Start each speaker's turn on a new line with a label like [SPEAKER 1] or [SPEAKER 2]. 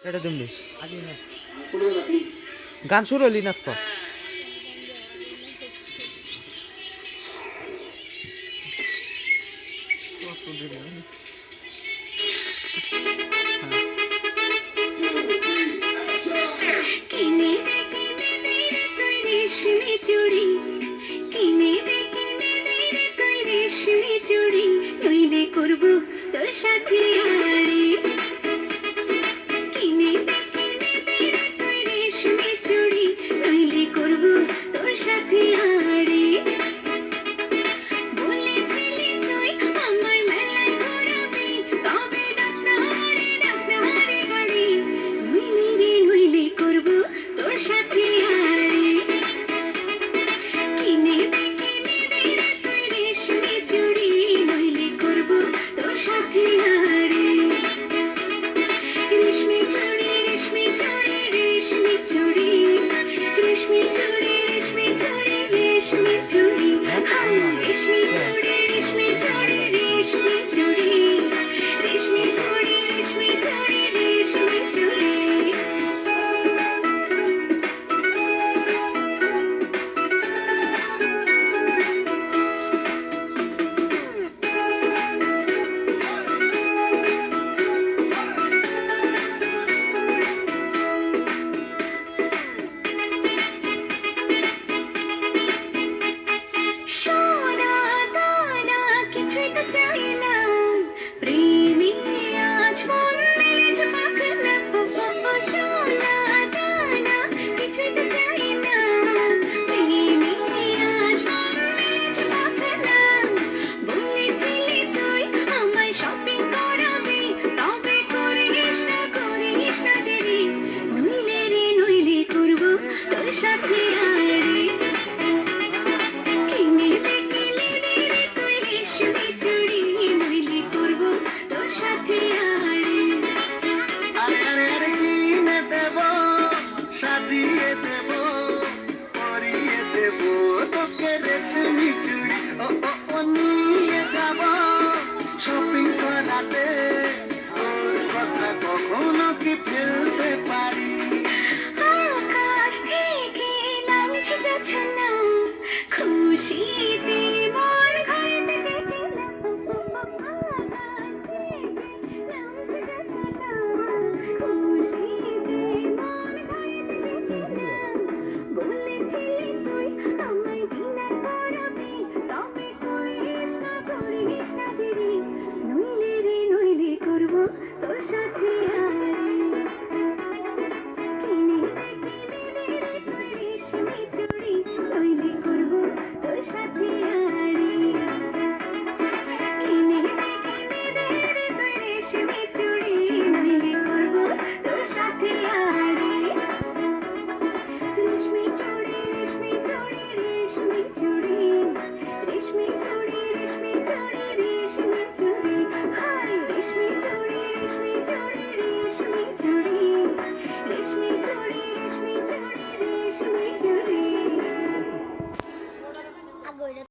[SPEAKER 1] এটা তুমি গান শুরু হলি নাচ তো
[SPEAKER 2] করবো তোর সাথে তোর সাথে আড়ি বলেছিলি তুই আমায় মেলায় ঘোরাবি তবে ডাক্তারে বাড়ি নইলে করবো তোর সাথে আড়ি কিনে দে তুই রেশমি চুড়ি নইলে করবো তোর সাথে আড়ি রেশমি চুড়ি রেশমি চুড়ি রেশমি চুড়ি রেশমি চুড়ি রেশমি চুড়ি রেশমি চুড়ি রেশমি চুড়ি রেশমি চুড়ি রেশমি চুড়ি রেশমি চুড়ি রেশমি চুড়ি রেশমি চুড়ি সোনা দানা কিছুই তো চাই না প্রেমী আজ মন মেলেছে পাখানা সোনা দানা কিছুই তো চাই না প্রেমী আজ মন মেলেছে পাখানা বলেছিলি তুই আমায় শপিং করাবি তবে করিস না দেরি নইলে করবো তোর সাথে আড়ি কিনে দে তুই রেশমি চুড়ি নইলে করবো তোর সাথে আড়ি
[SPEAKER 3] আরে কিনে দেব সাজিয়ে দেব